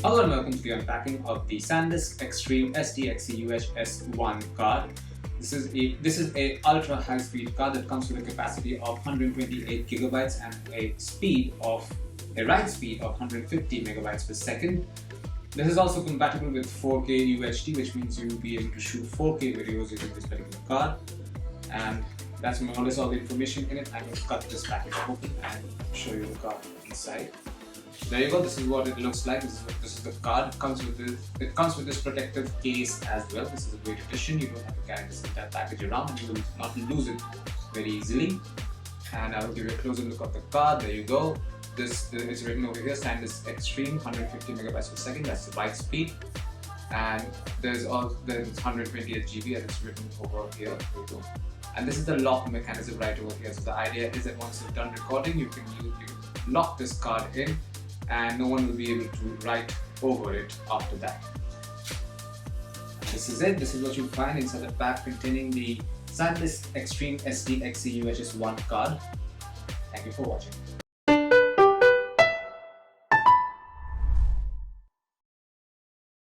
Hello and welcome to the unpacking of the SanDisk Extreme SDXC UHS-I card. This is a ultra high-speed card that comes with a capacity of 128 gigabytes and a write speed of 150 megabytes per second. This is also compatible with 4K UHD, which means you will be able to shoot 4K videos using this particular card. And that's more or less all the information in it. I'm going to cut this package open and show you the card inside. There you go. This is what it looks like. This is the card. It comes with this protective case as well. This is a great addition. You don't have to carry this entire package around, and you will not lose it very easily. And I will give you a closer look at the card. There you go. It's written over here. SanDisk Extreme, 150 megabytes per second. That's the byte speed. And there's 128 GB, as it's written over here. There you go. And this is the lock mechanism right over here. So the idea is that once you've done recording, you can lock this card in, and no one will be able to write over it after that. And this is it. This is what you find inside the pack containing the SanDisk Extreme SDXC UHS-I card. Thank you for watching.